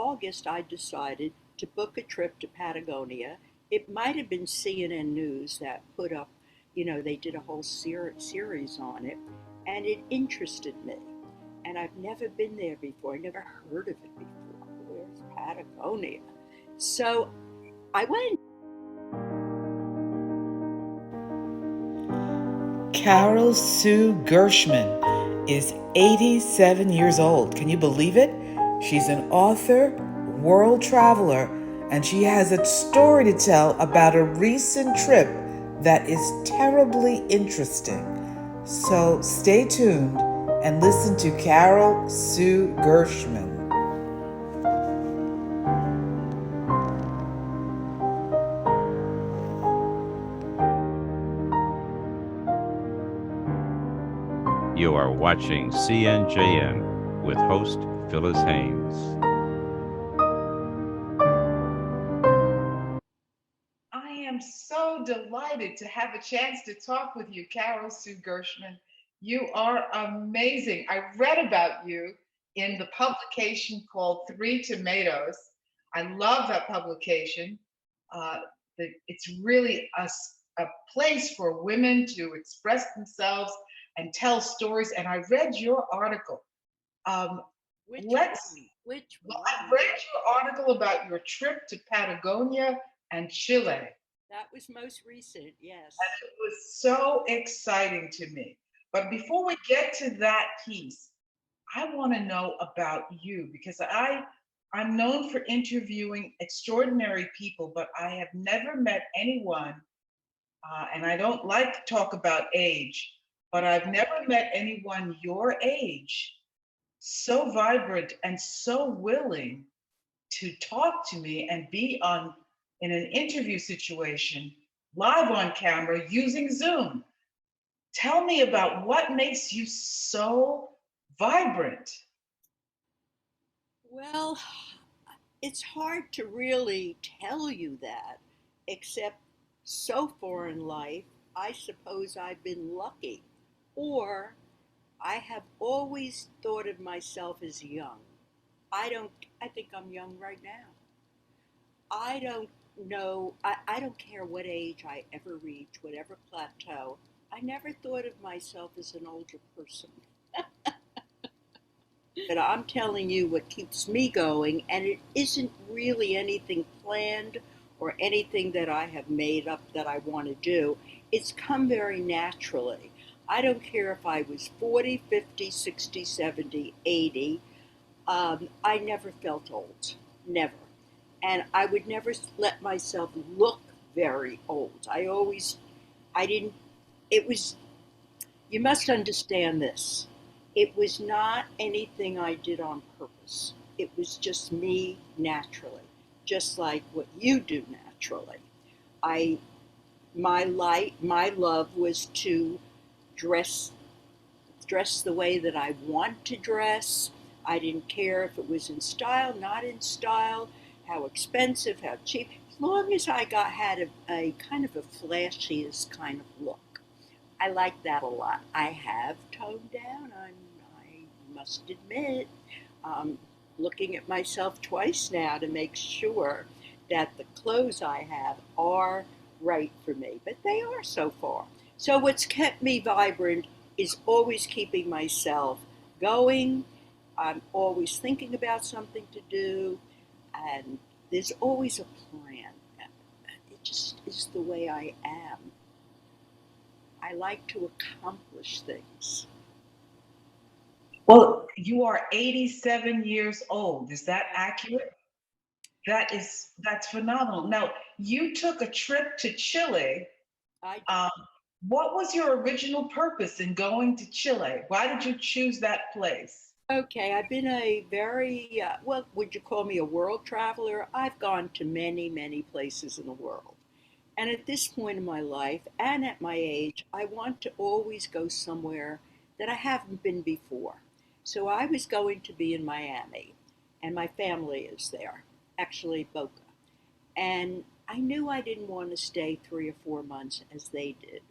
August, I decided to book a trip to Patagonia. It might have been CNN News that put up, they did a whole series on it, and it interested me. And I've never been there before. I never heard of it before. Where's Patagonia? So I went. Carol Sue Gershman is 87 years old. Can you believe it? She's an author, world traveler, and she has a story to tell about a recent trip that is terribly interesting. So stay tuned and listen to Carol Sue Gershman. You are watching CNJN with host Phyllis Haynes. I am so delighted to have a chance to talk with you, Carol Sue Gershman. You are amazing. I read about you in the publication called Three Tomatoes. I love that publication. Uh, it's really a place for women to express themselves and tell stories. And I read your article. Um, Which let's one? Which well, I one? read your article about your trip to Patagonia and Chile. That was most recent, yes. And it was so exciting to me. But before we get to that piece, I want to know about you because I'm known for interviewing extraordinary people, but I have never met anyone, and I don't like to talk about age, but I've never met anyone your age so vibrant and so willing to talk to me and be on in an interview situation live on camera using Zoom. Tell me about what makes you so vibrant. Well, it's hard to really tell you that, except so far in life, I suppose I've been lucky. Or I have always thought of myself as young. I don't, I think I'm young right now. I don't know, I don't care what age I ever reach, whatever plateau. I never thought of myself as an older person. But I'm telling you what keeps me going, and it isn't really anything planned or anything that I have made up that I want to do. It's come very naturally. I don't care if I was 40, 50, 60, 70, 80. I never felt old. Never. And I would never let myself look very old. I didn't, it was you must understand this. It was not anything I did on purpose. It was just me naturally, just like what you do naturally. I my love was to dress dress the way that I want to dress. I didn't care if it was in style, not in style, how expensive, how cheap, as long as I got had a kind of a flashiest kind of look. I like that a lot. I have toned down, I must admit. Um, Looking at myself twice now to make sure that the clothes I have are right for me, but they are so far. So, what's kept me vibrant is always keeping myself going. I'm always thinking about something to do, and there's always a plan. It just is the way I am. I like to accomplish things. Well, you are 87 years old. Is that accurate? That's phenomenal. Now, you took a trip to Chile. I did. Um, what was your original purpose in going to Chile? Why did you choose that place? Okay, I've been a very, well, would you call me a world traveler? I've gone to many, many places in the world. And at this point in my life and at my age, I want to always go somewhere that I haven't been before. So I was going to be in Miami, and my family is there, actually, Boca. And I knew I didn't want to stay 3 or 4 months as they did.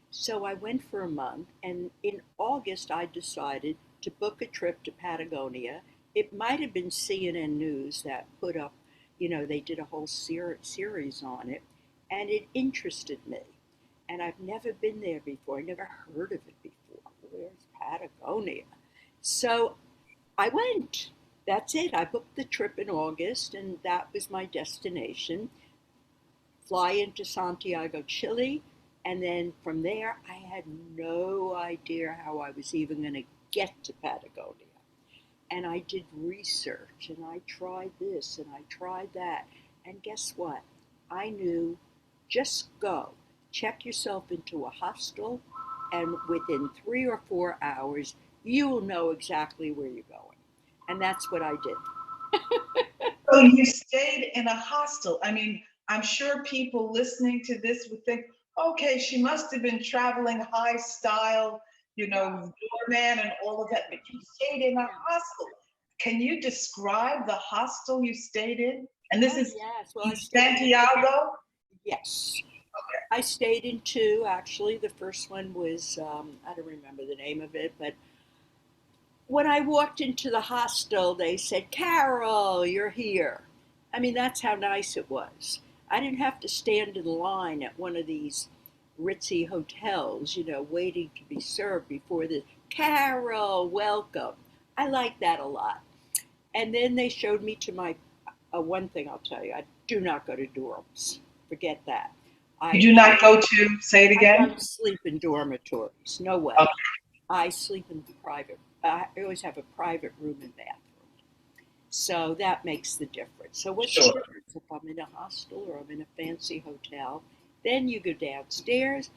So I went for a month, and in August, I decided to book a trip to Patagonia. It might have been CNN News that put up, they did a whole series on it, and it interested me. And I've never been there before. I never heard of it before. Where's Patagonia? So I went. That's it. I booked the trip in August, and that was my destination. Fly into Santiago, Chile, and then from there, I had no idea how I was even going to get to Patagonia. And I did research, and I tried this, and I tried that. And guess what? I knew, just go. Check yourself into a hostel, and within 3 or 4 hours, you will know exactly where you're going. And that's what I did. So you stayed in a hostel. I mean, I'm sure people listening to this would think, okay, she must have been traveling high style, No, doorman and all of that, but you stayed in a no. hostel. Can you describe the hostel you stayed in? And this Oh, is yes. Well, in I stayed in, Santiago? yes. I stayed in two, actually. The first one was, I don't remember the name of it, but when I walked into the hostel, they said, Carol, you're here. I mean, that's how nice it was. I didn't have to stand in line at one of these ritzy hotels, waiting to be served before the Carol, welcome. I like that a lot. And then they showed me to my, one thing I'll tell you, I do not go to dorms. Forget that. You I, do I, not go to, say it I again? don't sleep in dormitories. No Okay, way. I sleep in private. I always have a private room and bathroom. So that makes the difference. So what's the sure. difference if I'm in a hostel or I'm in a fancy hotel? Then you go downstairs,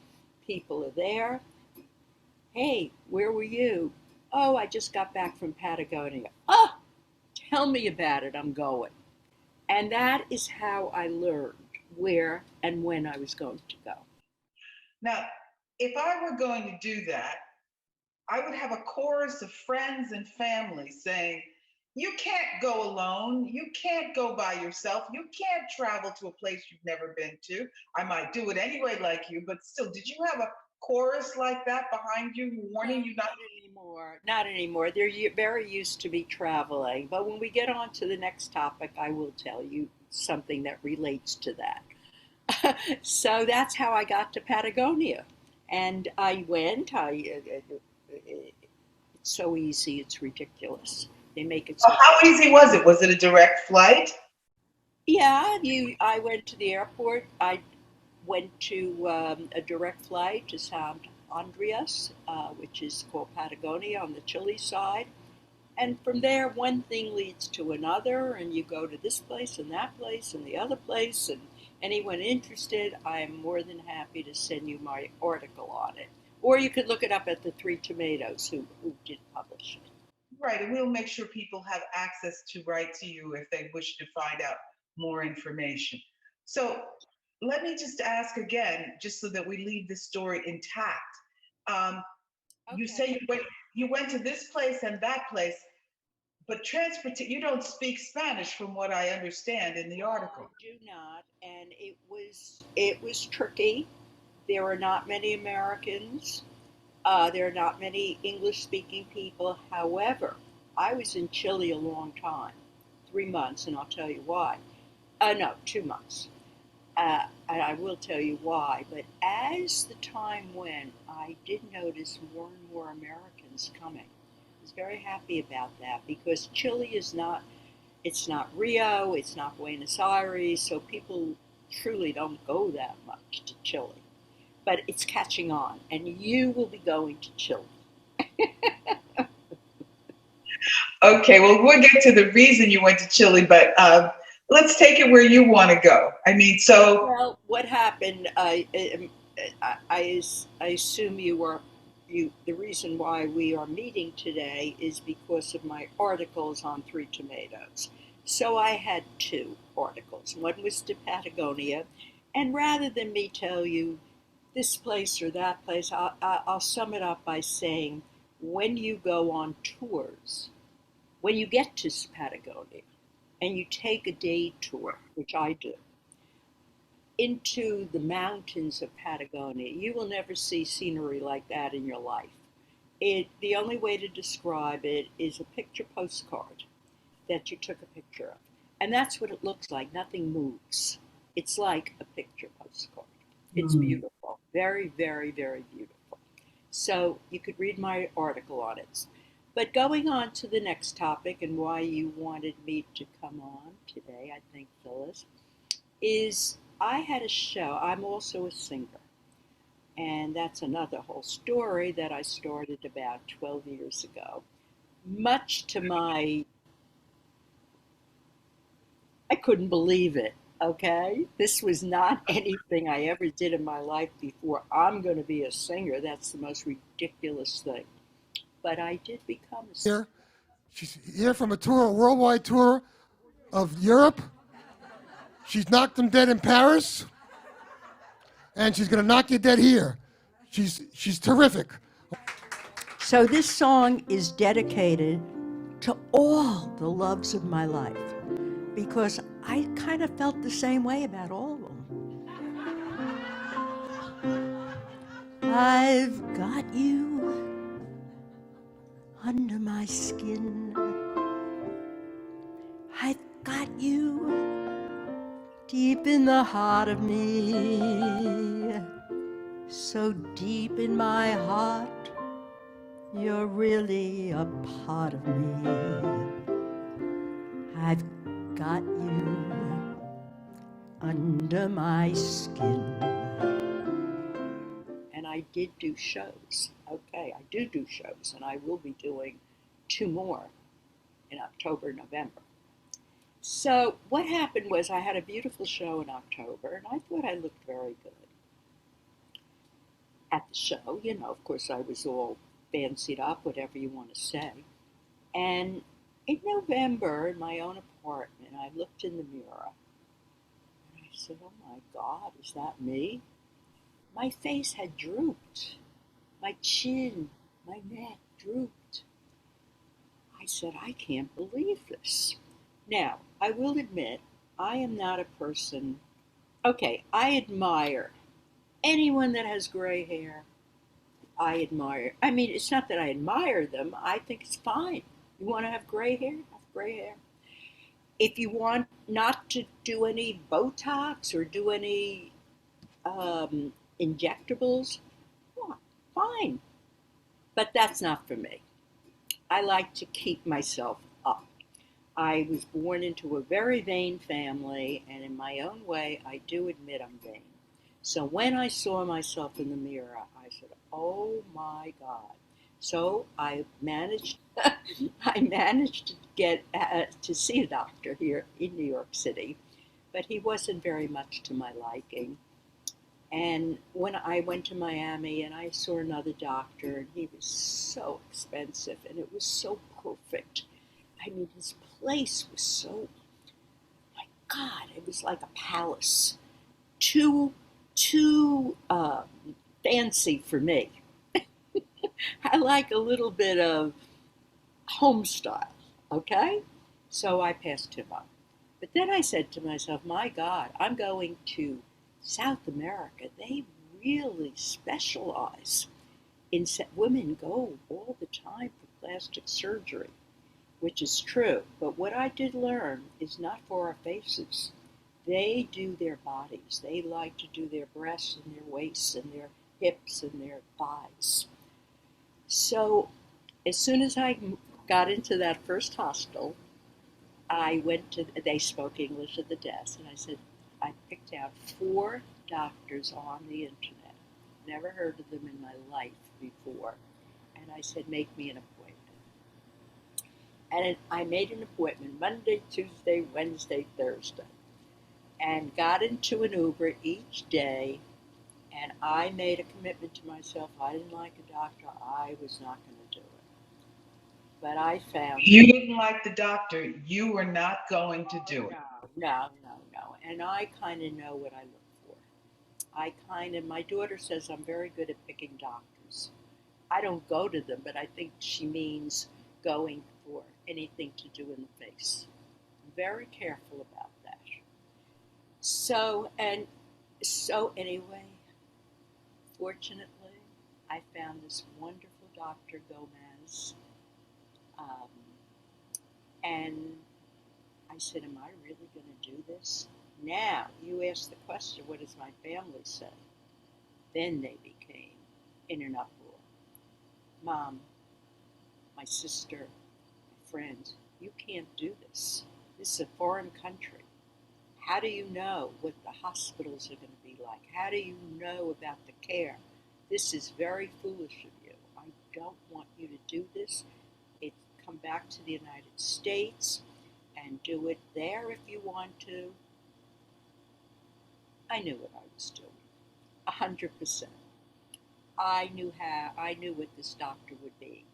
people are there. Hey, where were you? Oh, I just got back from Patagonia. Oh, tell me about it. I'm going. And that is how I learned where and when I was going to go. Now, if I were going to do that, I would have a chorus of friends and family saying, you can't go alone. You can't go by yourself. You can't travel to a place you've never been to. I might do it anyway, like you, but still, did you have a chorus like that behind you No, warning you not? not anymore. Not anymore. They're very used to me traveling. But when we get on to the next topic, I will tell you something that relates to that. So that's how I got to Patagonia. And I went. It's so easy, it's ridiculous. They make it Oh, so. how easy was it? Was it a direct flight? Yeah, I went to the airport. I went to a direct flight to San Andreas, which is called Patagonia on the Chile side. And from there, one thing leads to another, and you go to this place and that place and the other place. And anyone interested, I am more than happy to send you my article on it. Or you could look it up at the Three Tomatoes, who did publish it. Right, and we'll make sure people have access to write to you if they wish to find out more information. So let me just ask again, just so that we leave this story intact. Um, you say Okay. you went to this place and that place, but transport you don't speak Spanish, from what I understand in the I article. do not, and it was tricky. There are not many Americans. There are not many English speaking people. However, I was in Chile a long time, 3 months, and I'll tell you why. No, 2 months. And I will tell you why. But as the time went, I did notice more and more Americans coming. I was very happy about that because Chile is not, it's not Rio, it's not Buenos Aires, so people truly don't go that much to Chile. But it's catching on, and you will be going to Chile. Okay, well, we'll get to the reason you went to Chile, but let's take it where you want to go. I mean, so Well, what happened? I assume you were you. The reason why we are meeting today is because of my articles on Three Tomatoes. So I had two articles. One was to Patagonia, and rather than me tell you this place or that place, I'll sum it up by saying when you go on tours, when you get to Patagonia, and you take a day tour, which I do into the mountains of Patagonia. You will never see scenery like that in your life. The only way to describe it is a picture postcard. that you took a picture of. And that's what it looks like. Nothing moves. It's like a picture postcard. It's beautiful. Very, very, very beautiful. So you could read my article on it. But going on to the next topic and why you wanted me to come on today, I think, Phyllis, is I had a show. I'm also a singer. And that's another whole story that I started about 12 years ago. Much to my, I couldn't believe it, okay? This was not anything I ever did in my life before. I'm going to be a singer. That's the most ridiculous thing. But I did become a singer. Here. She's here from a tour, a worldwide tour of Europe. She's knocked them dead in Paris, and she's gonna knock you dead here. She's terrific. So this song is dedicated to all the loves of my life because I kind of felt the same way about all of them. I've got you under my skin. I've got you deep in the heart of me. So deep in my heart, you're really a part of me. I've got you under my skin. And I did do shows. Okay, I do shows, and I will be doing 2 more in October, November. So what happened was I had a beautiful show in October, and I thought I looked very good at the show. You know, of course, I was all fancied up, whatever you want to say. And in November, in my own apartment, I looked in the mirror, and I said, oh my God, is that me? My face had drooped. My chin, my neck drooped. I said, I can't believe this. Now, I will admit, I am not a person, okay, I admire anyone that has gray hair. I admire, I mean, it's not that I admire them, I think it's fine. You want to have gray hair? Have gray hair. If you want not to do any Botox or do any injectables, well, fine. But that's not for me. I like to keep myself up. I was born into a very vain family, and in my own way, I do admit I'm vain. So when I saw myself in the mirror, I said, "Oh my God!" So I managed, I managed to get to see a doctor here in New York City, but he wasn't very much to my liking. And when I went to Miami and I saw another doctor, and he was so expensive and it was so perfect. I mean, his place was so, my God, it was like a palace. Too fancy for me. I like a little bit of home style, okay? So I passed him up. But then I said to myself, my God, I'm going to South America. They really specialize in women go all the time for plastic surgery, which is true. But what I did learn is not for our faces. They do their bodies. They like to do their breasts and their waists and their hips and their thighs. So as soon as I got into that first hostel, I went to, they spoke English at the desk, and I said, I picked out 4 doctors on the internet. Never heard of them in my life before. And I said, make me an appointment. And I made an appointment Monday, Tuesday, Wednesday, Thursday, and got into an Uber each day. And I made a commitment to myself. I didn't like a doctor. I was not going to do it. But I found You didn't like the doctor. You were not going to do it. no. And I kind of know what I look for. My daughter says I'm very good at picking doctors. I don't go to them, but I think she means going for anything to do in the face. I'm very careful about that. So anyway, fortunately, I found this wonderful Dr. Gomez, um, and I said, am I really going to do this? Now, you ask the question, what does my family say? Then they became in an uproar. Mom, my sister, my friends, you can't do this. This is a foreign country. How do you know what the hospitals are going to be like? How do you know about the care? This is very foolish of you. I don't want you to do this. Come back to the United States and do it there if you want to. I knew what I was doing, 100%. I knew what this doctor would be.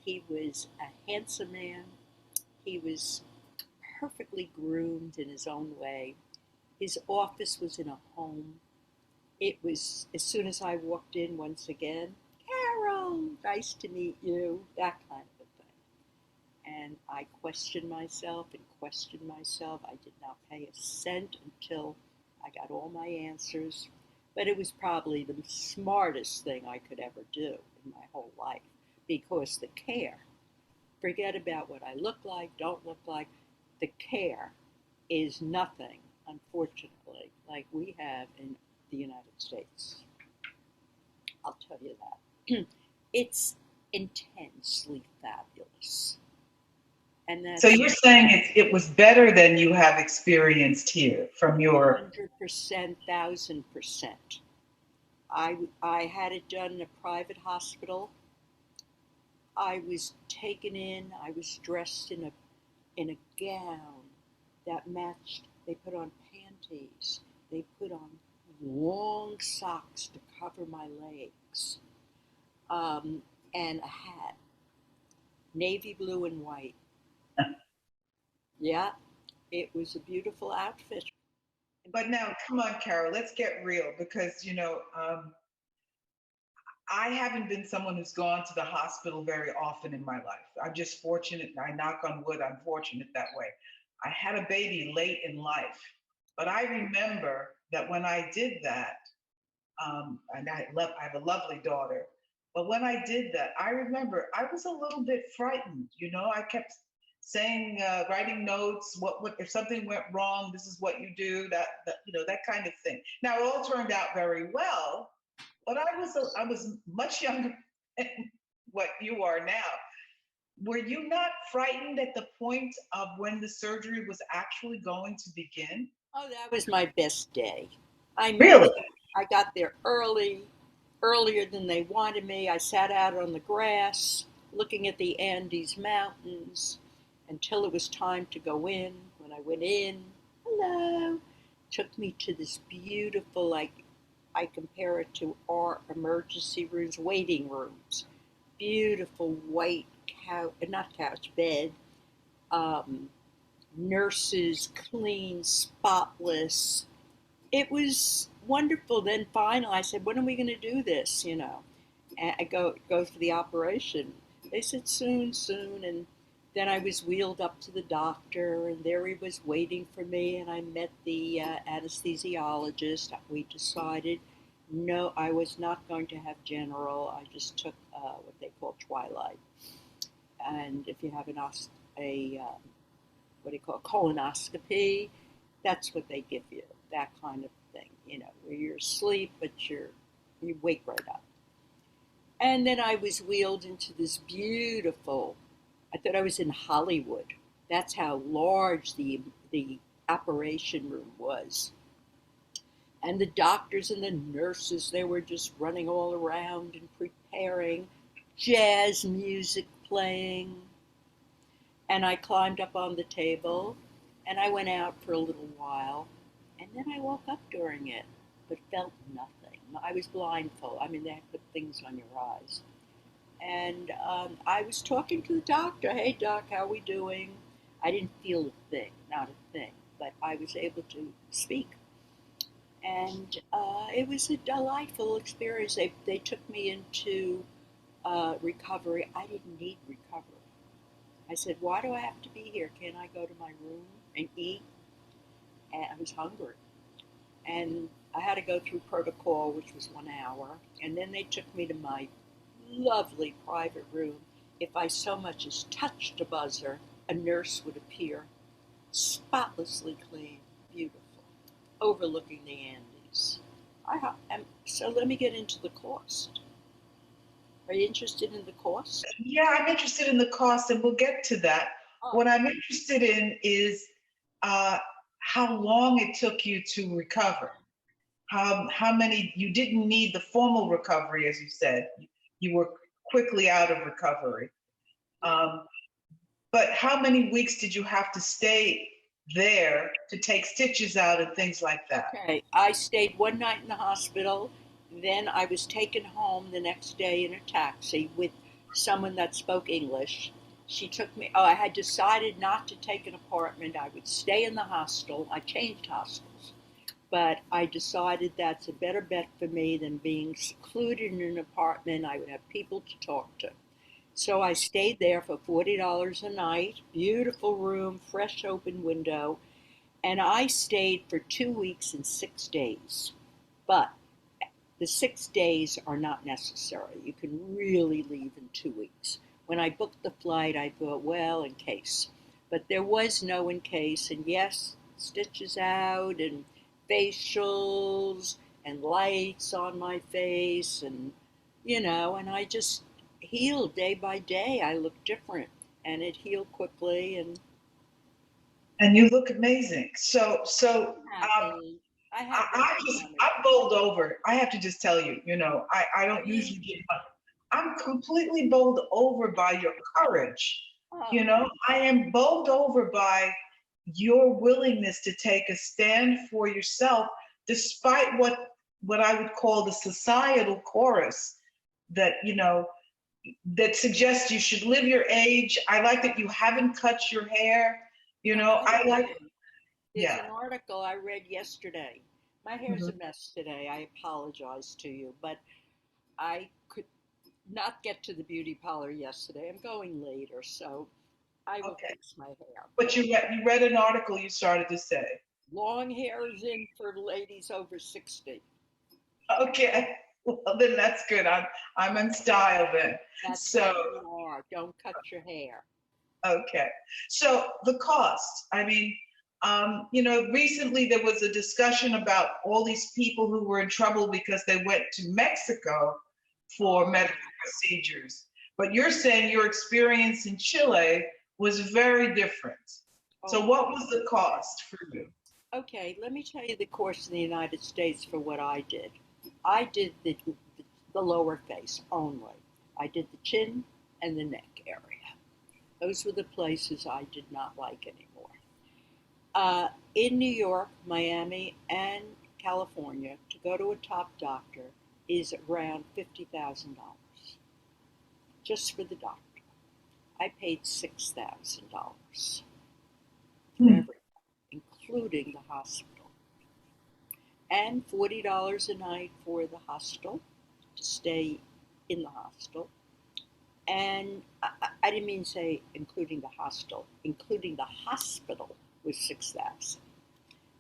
He was a handsome man. He was perfectly groomed in his own way. His office was in a home. It was, as soon as I walked in once again, Carol, nice to meet you, that kind of a thing. And I questioned myself and questioned myself. I did not pay a cent until I got all my answers. But it was probably the smartest thing I could ever do in my whole life, because the care, forget about what I look like, don't look like, the care is nothing, unfortunately, like we have in the United States. I'll tell you that. It's intensely fabulous. And So that's you're saying it was better than you have experienced here from your. 100%, 1000%. I had it done in a private hospital. I was taken in, I was dressed in a gown that matched. They put on panties, they put on long socks to cover my legs, and a hat, navy blue and white. Yeah, it was a beautiful outfit. But now, come on, Carol, let's get real because, I haven't been someone who's gone to the hospital very often in my life. I'm just fortunate. I knock on wood, I'm fortunate that way. I had a baby late in life, but I remember that when I did that, and I have a lovely daughter, but when I did that, I remember I was a little bit frightened. I kept saying, writing notes. What if something went wrong? This is what you do. That kind of thing. Now it all turned out very well, but I was much younger than what you are now. Were you not frightened at the point of when the surgery was actually going to begin? Oh, that was my best day. I made Really? it. I got there early, earlier than they wanted me. I sat out on the grass looking at the Andes Mountains until it was time to go in. When I went in, hello, took me to this beautiful, like, I compare it to our emergency rooms, waiting rooms. Beautiful white couch, not couch, bed. Um, Nurses, clean, spotless. It was wonderful. Then finally, I said, "When are we going to do this?" And I go for the operation. They said soon, soon, and then I was wheeled up to the doctor, and there he was waiting for me. And I met the anesthesiologist. We decided, no, I was not going to have general. I just took what they call twilight, and if you have a what do you call it, colonoscopy, that's what they give you, that kind of thing, where you're asleep, but you wake right up. And then I was wheeled into this beautiful, I thought I was in Hollywood. That's how large the operation room was. And the doctors and the nurses, they were just running all around and preparing, jazz music playing. And I climbed up on the table and I went out for a little while. And then I woke up during it, but felt nothing. I was blindfolded. I mean, they had put things on your eyes. And I was talking to the doctor. Hey, doc, how are we doing? I didn't feel a thing, not a thing, but I was able to speak. And it was a delightful experience. They took me into recovery. I didn't need recovery. I said, why do I have to be here? Can't I go to my room and eat? And I was hungry. And I had to go through protocol, which was 1 hour. And then they took me to my lovely private room. If I so much as touched a buzzer, a nurse would appear spotlessly clean, beautiful, overlooking the Andes. So let me get into the cost. Are you interested in the cost? Yeah, I'm interested in the cost, and we'll get to that. Oh, What I'm interested in is uh, how long it took you to recover. How many you didn't need the formal recovery, as you said. You were quickly out of recovery. yeah. Um, but how many weeks did you have to stay there to take stitches out and things like that? Okay, I stayed one night in the hospital. Then I was taken home the next day in a taxi with someone that spoke English. She took me. Oh, I had decided not to take an apartment. I would stay in the hostel. I changed hostels, but I decided that's a better bet for me than being secluded in an apartment. I would have people to talk to. So I stayed there for $40 a night. Beautiful room, fresh open window. And I stayed for 2 weeks and 6 days. But the 6 days are not necessary. You can really leave in 2 weeks. When I booked the flight, I thought, well, in case. But there was no in case. And yes, stitches out and facials and lights on my face. And I just healed day by day. I looked different and it healed quickly. And And you look amazing. So happy. I have been I for just some. I'm bowled over. I have to just tell you, I don't Really? usually get I'm completely bowled over by your courage. Oh, I am bowled over by your willingness to take a stand for yourself, despite what I would call the societal chorus that that suggests you should live your age. I like that you haven't cut your hair. I like, there's yeah. an article I read yesterday. My hair's Mhm. a mess today. I apologize to you, but I could not get to the beauty parlor yesterday. I'm going later, so I will Okay. fix my hair. But you read an article, you started to say. Long hair is in for ladies over 60. Okay. Well, then that's good. I'm in style then. That's So, what you are. Don't cut your hair. okay. So the cost. I mean, recently there was a discussion about all these people who were in trouble because they went to Mexico for Oh, medical procedures. But you're saying your experience in Chile was very different. So oh, what was the cost for you? okay, let me tell you the course in the United States for what I did. I did the lower face only. I did the chin and the neck area. Those were the places I did not like anymore. In New York, Miami, and California, to go to a top doctor is around $50,000 just for the doctor. I paid $6,000 for Hmm. everything, including the hospital, and $40 a night for the hostel to stay in the hostel. And I didn't mean to say including the hostel, including the hospital was 6,000.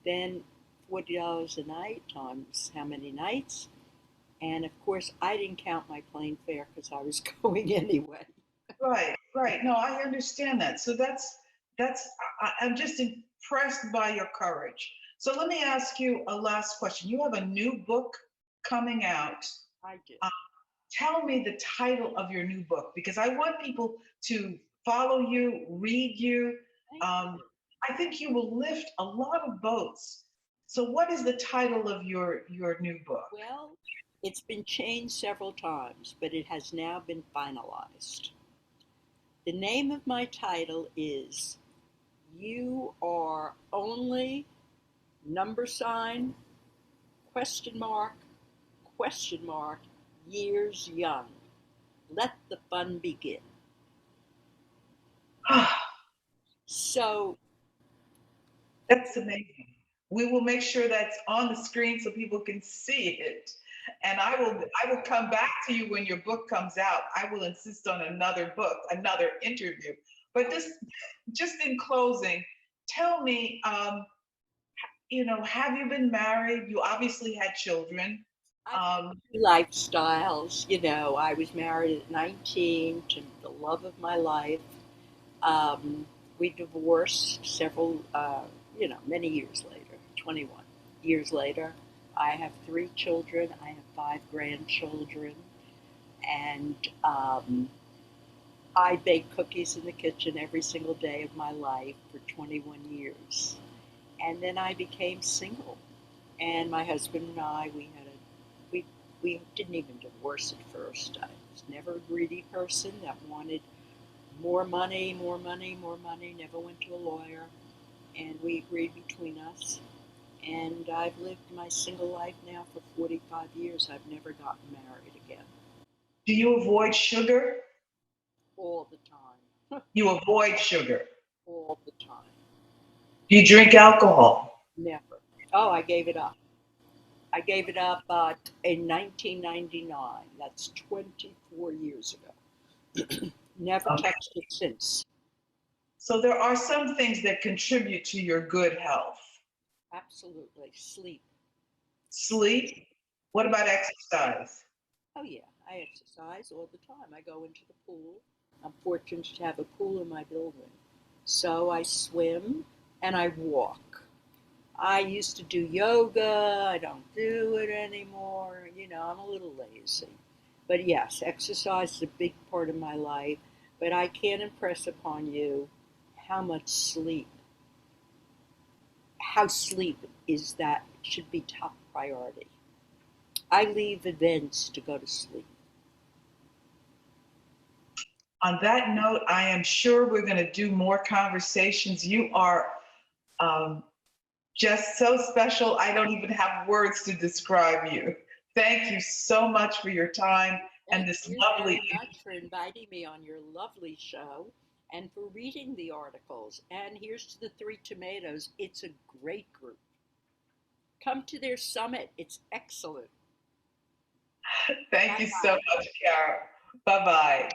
Then $40 a night times how many nights? And of course, I didn't count my plane fare because I was going anyway. Right, right. No, I understand that. So that's I'm just impressed by your courage. So let me ask you a last question. You have a new book coming out. I do. Uh, Tell me the title of your new book because I want people to follow you, read you. Thank Um, you. I think you will lift a lot of boats. So what is the title of your new book? Well, it's been changed several times, but it has now been finalized. The name of my title is You Are Only number sign ? Question mark years young. Let the fun begin. So, That's amazing. We will make sure that's on the screen so people can see it. And I will come back to you when your book comes out. I will insist on another book, another interview. But this just in closing, tell me, have you been married? You obviously had children. I've had Um, two lifestyles. I was married at 19 to the love of my life. Um, We divorced many years later, 21 years later. I have 3 children. I have 5 grandchildren. And I baked cookies in the kitchen every single day of my life for 21 years. And then I became single. And my husband and I, we didn't even divorce at first. I was never a greedy person that wanted more money, more money, more money, never went to a lawyer. And we agreed between us. And I've lived my single life now for 45 years. I've never gotten married again. Do you avoid sugar? All the time. You avoid sugar. All the time. Do you drink alcohol? Never. Oh, I gave it up. I gave it up in 1999. That's 24 years ago. Never Okay. touched it since. So there are some things that contribute to your good health. Absolutely. Sleep. Sleep. What about exercise? Oh, yeah. I exercise all the time. I go into the pool. I'm fortunate to have a pool in my building. So I swim and I walk. I used to do yoga. I don't do it anymore. I'm a little lazy. But yes, exercise is a big part of my life. But I can't impress upon you how much sleep, how sleep is that should be top priority. I leave events to go to sleep. On that note, I am sure we're going to do more conversations. You are just so special. I don't even have words to describe you. Thank you so much for your time and Thank this you lovely. very much for inviting me on your lovely show and for reading the articles. And here's to the Three Tomatoes. It's a great group. Come to their summit. It's excellent. Thank you so much, Carol. Bye-bye.